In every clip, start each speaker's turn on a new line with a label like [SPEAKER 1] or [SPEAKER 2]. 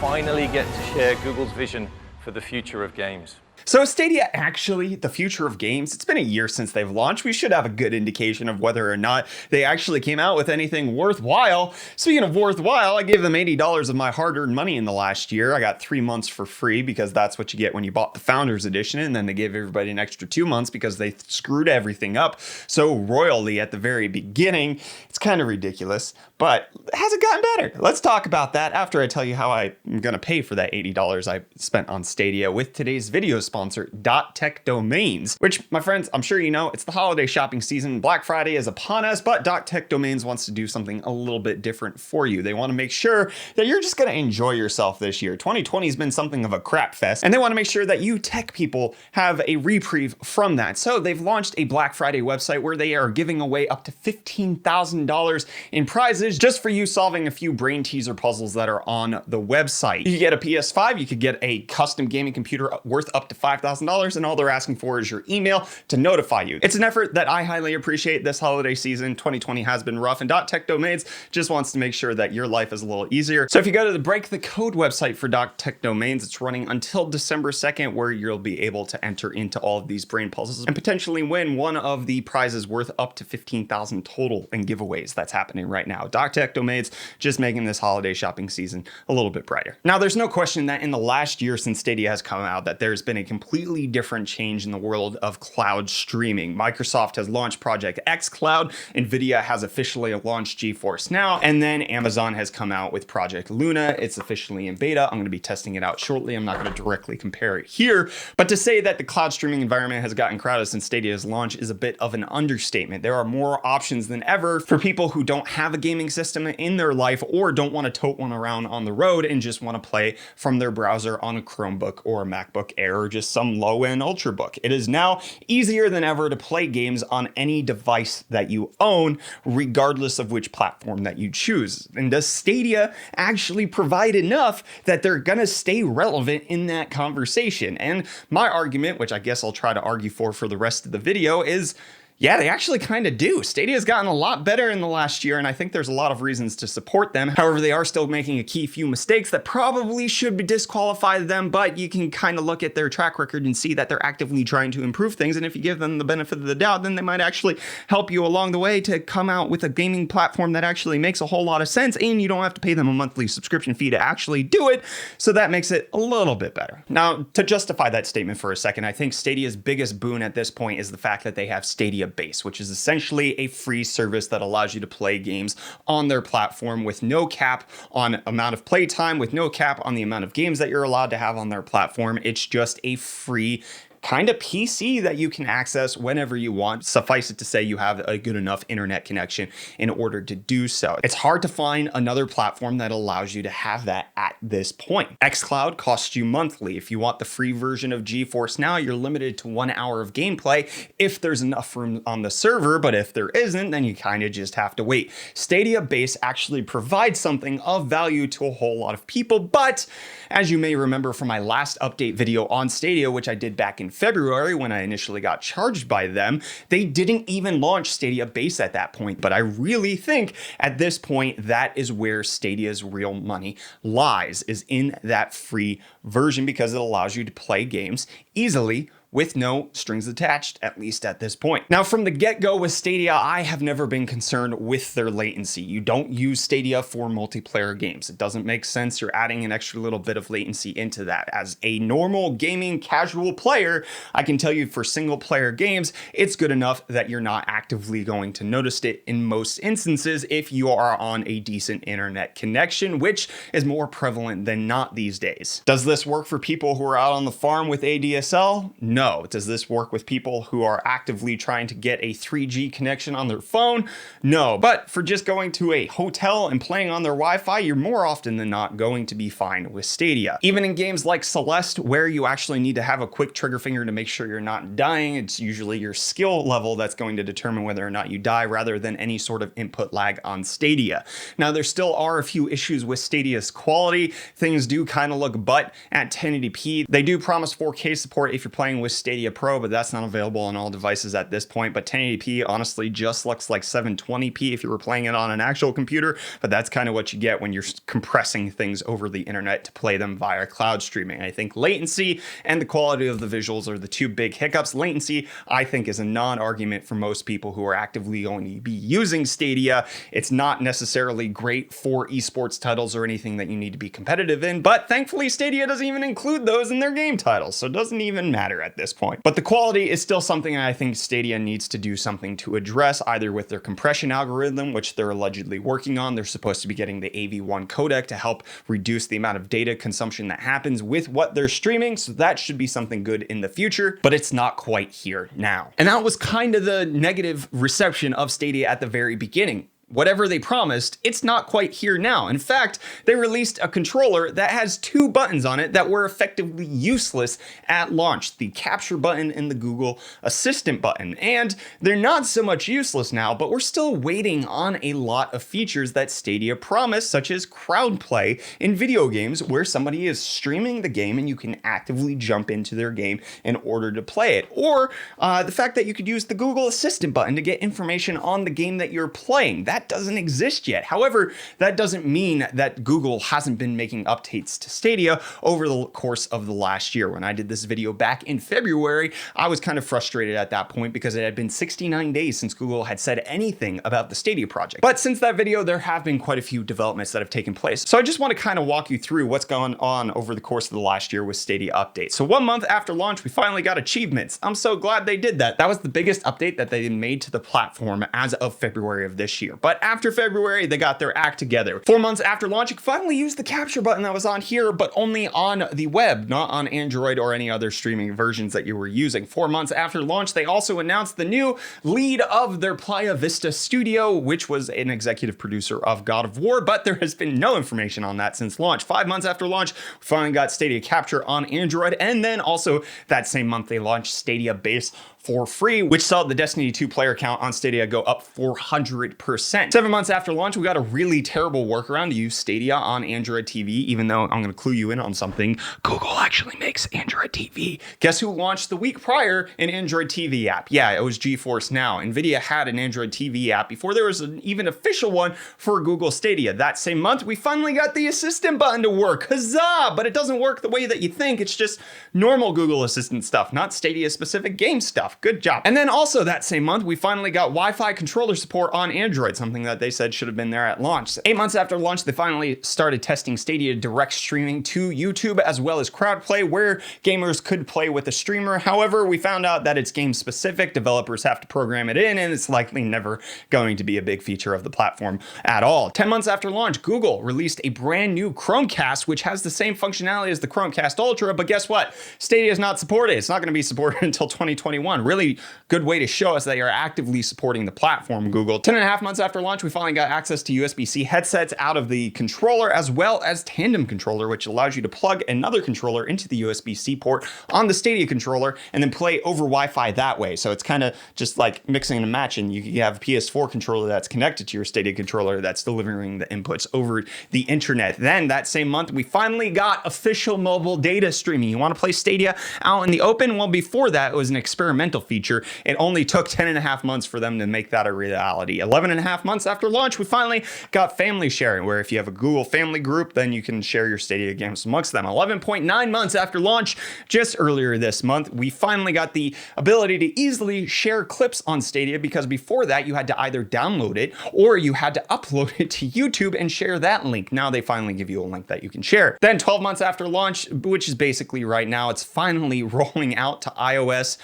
[SPEAKER 1] finally get to share Google's vision for the future of games.
[SPEAKER 2] So is Stadia actually the future of games? It's been a year since they've launched. We should have a good indication of whether or not they actually came out with anything worthwhile. Speaking of worthwhile, I gave them $80 of my hard-earned money in the last year. I got 3 months for free because that's what you get when you bought the Founders Edition, and then they gave everybody an extra 2 months because they screwed everything up so royally at the very beginning. It's kind of ridiculous, but has it gotten better? Let's talk about that after I tell you how I'm going to pay for that $80 I spent on Stadia with today's video sponsor, .tech Domains, which, my friends, I'm sure you know, it's the holiday shopping season. Black Friday is upon us, but .tech Domains wants to do something a little bit different for you. They want to make sure that you're just going to enjoy yourself this year. 2020 has been something of a crap fest, and they want to make sure that you tech people have a reprieve from that. So they've launched a Black Friday website where they are giving away up to $15,000 in prizes just for you solving a few brain teaser puzzles that are on the website. You could get a PS5, you could get a custom gaming computer worth up to $5,000, and all they're asking for is your email to notify you. It's an effort that I highly appreciate this holiday season. 2020 has been rough, and .tech Domains just wants to make sure that your life is a little easier. So if you go to the Break the Code website for .tech Domains, it's running until December 2nd, where you'll be able to enter into all of these brain puzzles and potentially win one of the prizes worth up to $15,000 total in giveaways that's happening right now. .tech Domains just making this holiday shopping season a little bit brighter. Now, there's no question that in the last year since Stadia has come out, that there's been a completely different change in the world of cloud streaming. Microsoft has launched Project X Cloud, Nvidia has officially launched GeForce Now, and then Amazon has come out with Project Luna. It's officially in beta. I'm going to be testing it out shortly. I'm not going to directly compare it here, but to say that the cloud streaming environment has gotten crowded since Stadia's launch is a bit of an understatement. There are more options than ever for people who don't have a gaming system in their life or don't want to tote one around on the road and just want to play from their browser on a Chromebook or a MacBook Air or just some low-end Ultrabook. It is now easier than ever to play games on any device that you own, regardless of which platform that you choose. And does Stadia actually provide enough that they're gonna stay relevant in that conversation? And my argument, which I guess I'll try to argue for the rest of the video, is yeah, they actually kind of do. Stadia's gotten a lot better in the last year, and I think there's a lot of reasons to support them. However, they are still making a key few mistakes that probably should be disqualify them, but you can kind of look at their track record and see that they're actively trying to improve things, and if you give them the benefit of the doubt, then they might actually help you along the way to come out with a gaming platform that actually makes a whole lot of sense, and you don't have to pay them a monthly subscription fee to actually do it, so that makes it a little bit better. Now, to justify that statement for a second, I think Stadia's biggest boon at this point is the fact that they have Stadia Base, which is essentially a free service that allows you to play games on their platform with no cap on amount of playtime, with no cap on the amount of games that you're allowed to have on their platform. It's just a free kind of PC that you can access whenever you want. Suffice it to say, you have a good enough internet connection in order to do so. It's hard to find another platform that allows you to have that at this point. xCloud costs you monthly. If you want the free version of GeForce Now, you're limited to 1 hour of gameplay if there's enough room on the server, but if there isn't, then you kind of just have to wait. Stadia Base actually provides something of value to a whole lot of people, but as you may remember from my last update video on Stadia, which I did back in February when I initially got charged by them, they didn't even launch Stadia Base at that point. But I really think at this point, that is where Stadia's real money lies, is in that free version, because it allows you to play games easily with no strings attached, at least at this point. Now, from the get-go with Stadia, I have never been concerned with their latency. You don't use Stadia for multiplayer games. It doesn't make sense. You're adding an extra little bit of latency into that. As a normal gaming casual player, I can tell you for single player games, it's good enough that you're not actively going to notice it in most instances if you are on a decent internet connection, which is more prevalent than not these days. Does this work for people who are out on the farm with ADSL? No. Does this work with people who are actively trying to get a 3G connection on their phone? No. But for just going to a hotel and playing on their Wi-Fi, you're more often than not going to be fine with Stadia. Even in games like Celeste, where you actually need to have a quick trigger finger to make sure you're not dying, it's usually your skill level that's going to determine whether or not you die, rather than any sort of input lag on Stadia. Now, there still are a few issues with Stadia's quality. Things do kind of look butt at 1080p. They do promise 4K support if you're playing with was Stadia Pro, but that's not available on all devices at this point. But 1080p honestly just looks like 720p if you were playing it on an actual computer, but that's kind of what you get when you're compressing things over the internet to play them via cloud streaming. I think latency and the quality of the visuals are the two big hiccups. Latency, I think, is a non-argument for most people who are actively going to be using Stadia. It's not necessarily great for esports titles or anything that you need to be competitive in, but thankfully Stadia doesn't even include those in their game titles, so it doesn't even matter at this point. But the quality is still something I think Stadia needs to do something to address, either with their compression algorithm, which they're allegedly working on. They're supposed to be getting the AV1 codec to help reduce the amount of data consumption that happens with what they're streaming, so that should be something good in the future, but it's not quite here now. And that was kind of the negative reception of Stadia at the very beginning. Whatever they promised, it's not quite here now. In fact, they released a controller that has two buttons on it that were effectively useless at launch, the capture button and the Google Assistant button. And they're not so much useless now, but we're still waiting on a lot of features that Stadia promised, such as crowd play in video games, where somebody is streaming the game and you can actively jump into their game in order to play it. Or the fact that you could use the Google Assistant button to get information on the game that you're playing. That doesn't exist yet. However, that doesn't mean that Google hasn't been making updates to Stadia over the course of the last year. When I did this video back in February, I was kind of frustrated at that point because it had been 69 days since Google had said anything about the Stadia project. But since that video, there have been quite a few developments that have taken place. So I just want to kind of walk you through what's going on over the course of the last year with Stadia updates. So 1 month after launch, we finally got achievements. I'm so glad they did that. That was the biggest update that they made to the platform as of February of this year. But after February, they got their act together. 4 months after launch, you finally used the capture button that was on here, but only on the web, not on Android or any other streaming versions that you were using. 4 months after launch, they also announced the new lead of their Playa Vista studio, which was an executive producer of God of War, but there has been no information on that since launch. 5 months after launch, we finally got Stadia Capture on Android, and then also that same month, they launched Stadia Base for free, which saw the Destiny 2 player count on Stadia go up 400%. 7 months after launch, we got a really terrible workaround to use Stadia on Android TV, even though I'm going to clue you in on something. Google actually makes Android TV. Guess who launched the week prior an Android TV app? Yeah, it was GeForce Now. NVIDIA had an Android TV app before there was an even official one for Google Stadia. That same month, we finally got the Assistant button to work. Huzzah! But it doesn't work the way that you think. It's just normal Google Assistant stuff, not Stadia-specific game stuff. Good job. And then also that same month, we finally got Wi-Fi controller support on Android, something that they said should have been there at launch. 8 months after launch, they finally started testing Stadia direct streaming to YouTube as well as crowd play, where gamers could play with a streamer. However, we found out that it's game specific. Developers have to program it in, and it's likely never going to be a big feature of the platform at all. 10 months after launch, Google released a brand new Chromecast, which has the same functionality as the Chromecast Ultra, but guess what? Stadia is not supported. It's not going to be supported until 2021. Really good way to show us that you're actively supporting the platform, Google. 10.5 months after launch, we finally got access to USB-C headsets out of the controller, as well as tandem controller, which allows you to plug another controller into the USB-C port on the Stadia controller and then play over Wi-Fi that way. So it's kind of just like mixing and matching. You can have a PS4 controller that's connected to your Stadia controller that's delivering the inputs over the internet. Then that same month, we finally got official mobile data streaming. You want to play Stadia out in the open? Well, before that, it was an experimental feature. It only took 10.5 months for them to make that a reality. 11.5 months after launch, we finally got family sharing, where if you have a Google family group, then you can share your Stadia games amongst them. 11.9 months after launch, just earlier this month, we finally got the ability to easily share clips on Stadia, because before that, you had to either download it or you had to upload it to YouTube and share that link. Now they finally give you a link that you can share. Then 12 months after launch, which is basically right now, it's finally rolling out to iOS,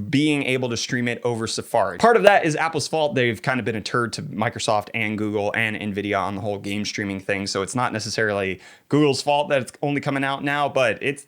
[SPEAKER 2] being able to stream it over Safari. Part of that is Apple's fault. They've kind of been a turd to Microsoft and Google and NVIDIA on the whole game streaming thing. So it's not necessarily Google's fault that it's only coming out now, but it's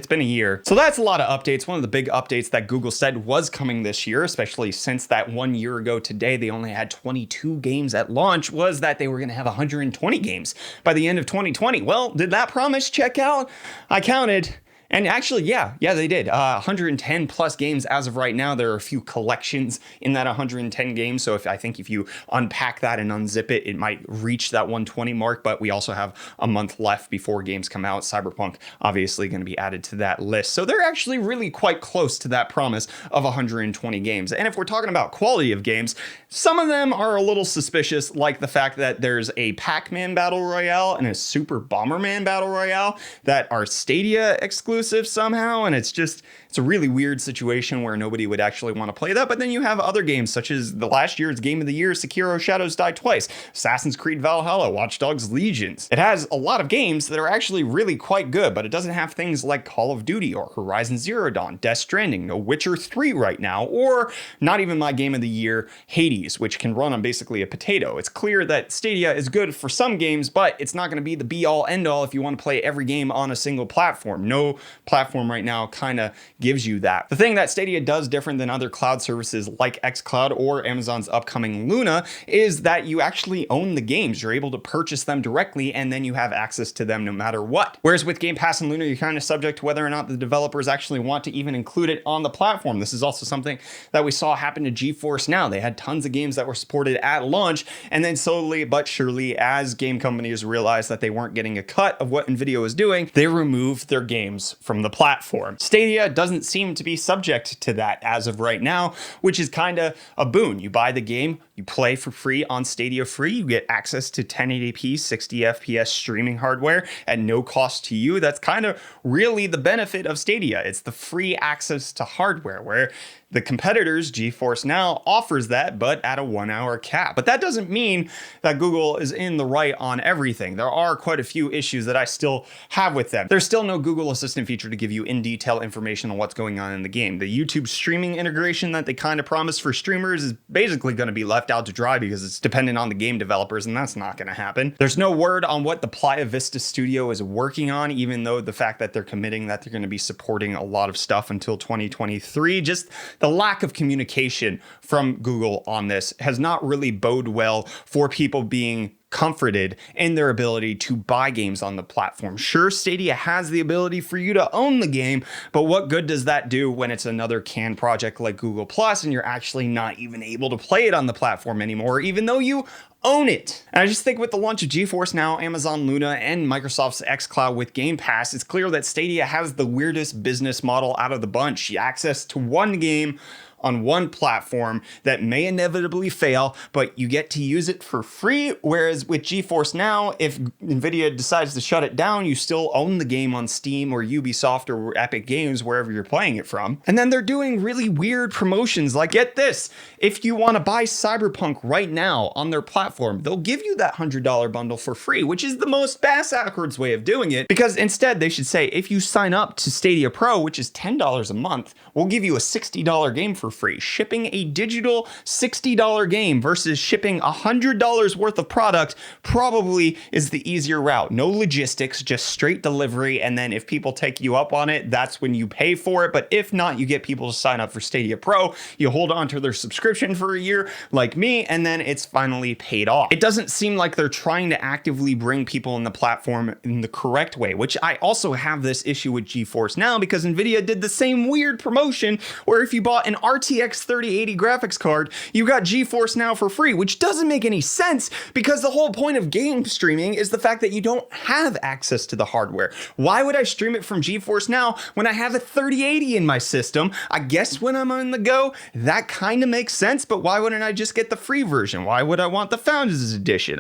[SPEAKER 2] been a year. So that's a lot of updates. One of the big updates that Google said was coming this year, especially since that 1 year ago today, they only had 22 games at launch, was that they were going to have 120 games by the end of 2020. Well, did that promise check out? I counted. And actually, yeah, they did. 110 plus games as of right now. There are a few collections in that 110 games. So I think if you unpack that and unzip it, it might reach that 120 mark. But we also have a month left before games come out. Cyberpunk obviously going to be added to that list. So they're actually really quite close to that promise of 120 games. And if we're talking about quality of games, some of them are a little suspicious, like the fact that there's a Pac-Man Battle Royale and a Super Bomberman Battle Royale that are Stadia exclusive somehow, and it's a really weird situation where nobody would actually want to play that. But then you have other games such as the last year's Game of the Year, Sekiro Shadows Die Twice, Assassin's Creed Valhalla, Watch Dogs Legions. It has a lot of games that are actually really quite good, but it doesn't have things like Call of Duty or Horizon Zero Dawn, Death Stranding, no Witcher 3 right now, or not even my Game of the Year, Hades, which can run on basically a potato. It's clear that Stadia is good for some games, but it's not going to be the be-all end-all if you want to play every game on a single platform. No platform right now kind of gives you that. The thing that Stadia does different than other cloud services like xCloud or Amazon's upcoming Luna is that you actually own the games. You're able to purchase them directly and then you have access to them no matter what. Whereas with Game Pass and Luna, you're kind of subject to whether or not the developers actually want to even include it on the platform. This is also something that we saw happen to GeForce Now. They had tons of games that were supported at launch, and then slowly but surely, as game companies realized that they weren't getting a cut of what Nvidia was doing, they removed their games from the platform. Stadia doesn't seem to be subject to that as of right now, which is kind of a boon. You buy the game, you play for free on Stadia free, you get access to 1080p 60 FPS streaming hardware at no cost to you. That's kind of really the benefit of Stadia. It's the free access to hardware, where the competitors, GeForce Now, offers that, but at a 1 hour cap. But that doesn't mean that Google is in the right on everything. There are quite a few issues that I still have with them. There's still no Google Assistant feature to give you in detail information on what's going on in the game. The YouTube streaming integration that they kind of promised for streamers is basically going to be left out to dry because it's dependent on the game developers, and that's not going to happen. There's no word on what the Playa Vista studio is working on, even though the fact that they're committing that they're going to be supporting a lot of stuff until 2023. Just the lack of communication from Google on this has not really bode well for people being comforted in their ability to buy games on the platform. Sure, Stadia has the ability for you to own the game, but what good does that do when it's another canned project like Google Plus and you're actually not even able to play it on the platform anymore, even though you own it? And I just think with the launch of GeForce Now, Amazon Luna, and Microsoft's xCloud with Game Pass, it's clear that Stadia has the weirdest business model out of the bunch. Access to one game on one platform that may inevitably fail, but you get to use it for free. Whereas with GeForce Now, if Nvidia decides to shut it down, you still own the game on Steam or Ubisoft or Epic Games, wherever you're playing it from. And then they're doing really weird promotions like, get this, if you want to buy Cyberpunk right now on their platform, they'll give you that $100 bundle for free, which is the most backwards way of doing it, because instead they should say, if you sign up to Stadia Pro, which is $10 a month, we'll give you a $60 game for free. Shipping a digital $60 game versus shipping $100 worth of product probably is the easier route. No logistics, just straight delivery. And then if people take you up on it, that's when you pay for it. But if not, you get people to sign up for Stadia Pro. You hold on to their subscription for a year like me, and then it's finally paid off. It doesn't seem like they're trying to actively bring people in the platform in the correct way, which I also have this issue with GeForce Now, because Nvidia did the same weird promotion where if you bought an RTX 3080 graphics card, you got GeForce Now for free, which doesn't make any sense because the whole point of game streaming is the fact that you don't have access to the hardware. Why would I stream it from GeForce Now when I have a 3080 in my system? I guess when I'm on the go, that kind of makes sense, but why wouldn't I just get the free version? Why would I want the Founders Edition?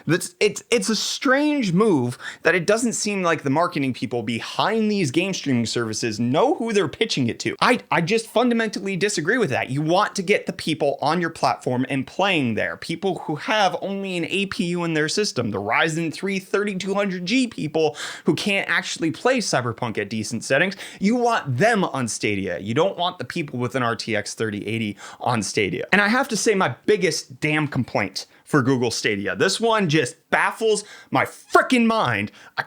[SPEAKER 2] It's a strange move that it doesn't seem like the marketing people behind these game streaming services know who they're pitching it to. I just fundamentally disagree with that. You want to get the people on your platform and playing there. People who have only an APU in their system, the Ryzen 3 3200G people who can't actually play Cyberpunk at decent settings. You want them on Stadia. You don't want the people with an RTX 3080 on Stadia. And I have to say, my biggest damn complaint for Google Stadia, this one just baffles my freaking mind. I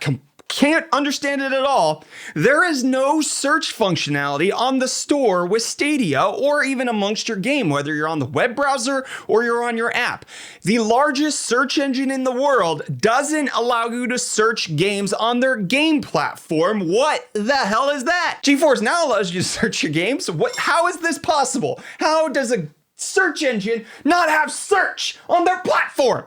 [SPEAKER 2] can't understand it at all. There is no search functionality on the store with Stadia or even amongst your game, whether you're on the web browser or you're on your app. The largest search engine in the world doesn't allow you to search games on their game platform. What the hell is that? GeForce Now allows you to search your games. How is this possible? How does a search engine not have search on their platform?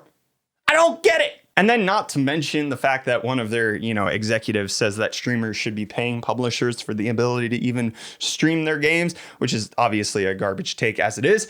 [SPEAKER 2] I don't get it. And then not to mention the fact that one of their, executives says that streamers should be paying publishers for the ability to even stream their games, which is obviously a garbage take as it is.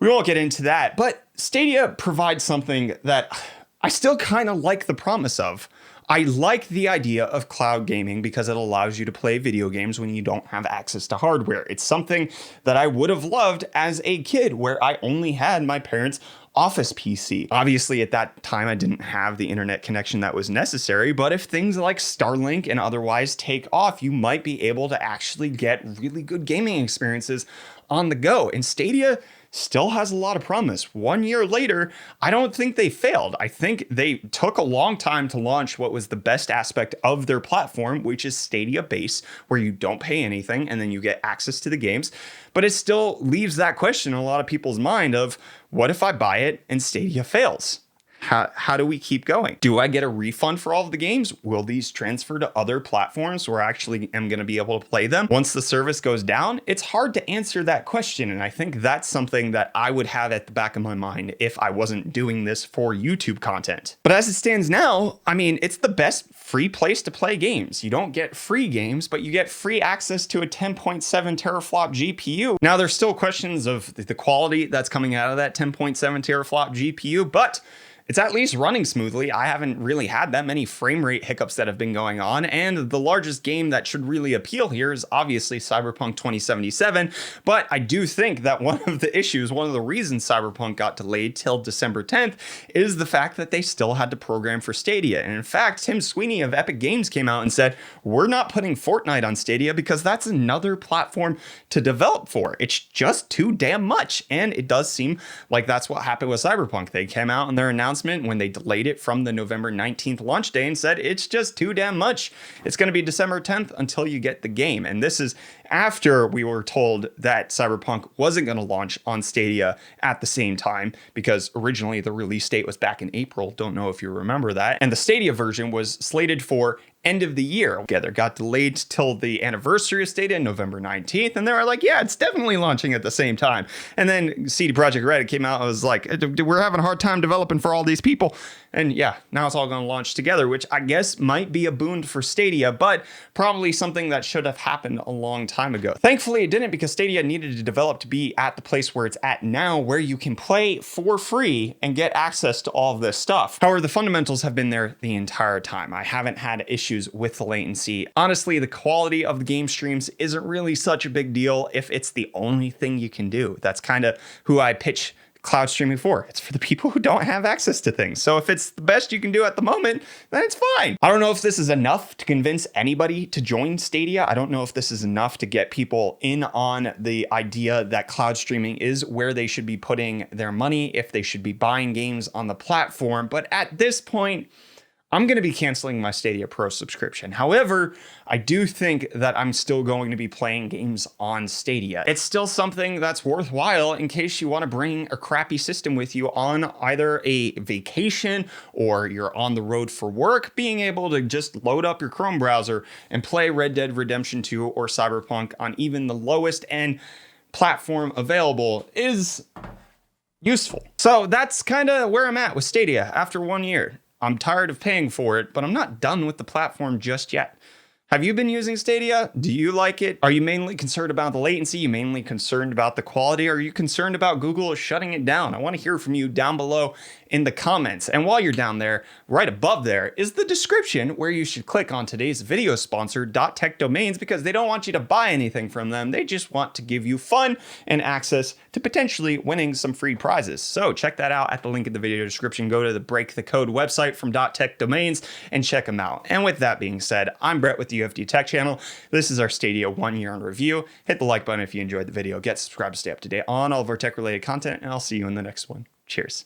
[SPEAKER 2] We won't get into that, but Stadia provides something that I still kind of like the promise of. I like the idea of cloud gaming because it allows you to play video games when you don't have access to hardware. It's something that I would have loved as a kid, where I only had my parents' office PC. Obviously, at that time, I didn't have the internet connection that was necessary, but if things like Starlink and otherwise take off, you might be able to actually get really good gaming experiences on the go. And Stadia still has a lot of promise. 1 year later, I don't think they failed. I think they took a long time to launch what was the best aspect of their platform, which is Stadia Base, where you don't pay anything and then you get access to the games. But it still leaves that question in a lot of people's mind of, what if I buy it and Stadia fails? How do we keep going? Do I get a refund for all of the games? Will these transfer to other platforms where I actually am going to be able to play them once the service goes down? It's hard to answer that question. And I think that's something that I would have at the back of my mind if I wasn't doing this for YouTube content. But as it stands now, I mean, it's the best free place to play games. You don't get free games, but you get free access to a 10.7 teraflop GPU. Now, there's still questions of the quality that's coming out of that 10.7 teraflop GPU, but it's at least running smoothly. I haven't really had that many frame rate hiccups that have been going on. And the largest game that should really appeal here is obviously Cyberpunk 2077. But I do think that one of the reasons Cyberpunk got delayed till December 10th is the fact that they still had to program for Stadia. And in fact, Tim Sweeney of Epic Games came out and said, we're not putting Fortnite on Stadia because that's another platform to develop for. It's just too damn much. And it does seem like that's what happened with Cyberpunk. They came out and their announcement when they delayed it from the November 19th launch day and said it's just too damn much. It's going to be December 10th until you get the game. And this is after we were told that Cyberpunk wasn't going to launch on Stadia at the same time, because originally the release date was back in April. Don't know if you remember that. And the Stadia version was slated for end of the year. Together got delayed till the anniversary of Stadia, November 19th, and they were like, yeah, it's definitely launching at the same time. And then CD Projekt Red came out and was like, we're having a hard time developing for all these people. And yeah, now it's all going to launch together, which I guess might be a boon for Stadia, but probably something that should have happened a long time ago. Thankfully, it didn't, because Stadia needed to develop to be at the place where it's at now, where you can play for free and get access to all of this stuff. However, the fundamentals have been there the entire time. I haven't had issues with the latency. Honestly, the quality of the game streams isn't really such a big deal if it's the only thing you can do. That's kind of who I pitch cloud streaming for. It's for the people who don't have access to things. So if it's the best you can do at the moment, then it's fine. I don't know if this is enough to convince anybody to join Stadia. I don't know if this is enough to get people in on the idea that cloud streaming is where they should be putting their money, if they should be buying games on the platform. But at this point, I'm going to be canceling my Stadia Pro subscription. However, I do think that I'm still going to be playing games on Stadia. It's still something that's worthwhile in case you want to bring a crappy system with you on either a vacation or you're on the road for work. Being able to just load up your Chrome browser and play Red Dead Redemption 2 or Cyberpunk on even the lowest end platform available is useful. So that's kind of where I'm at with Stadia after 1 year. I'm tired of paying for it, but I'm not done with the platform just yet. Have you been using Stadia? Do you like it? Are you mainly concerned about the latency? Are you mainly concerned about the quality? Are you concerned about Google shutting it down? I want to hear from you down below in the comments. And while you're down there, right above there is the description where you should click on today's video sponsor, .tech Domains, because they don't want you to buy anything from them. They just want to give you fun and access to potentially winning some free prizes. So check that out at the link in the video description. Go to the Break the Code website from .tech Domains and check them out. And with that being said, I'm Brett with the UFD Tech Channel. This is our Stadia 1 year in review. Hit the like button if you enjoyed the video. Get subscribed to stay up to date on all of our tech related content, and I'll see you in the next one. Cheers.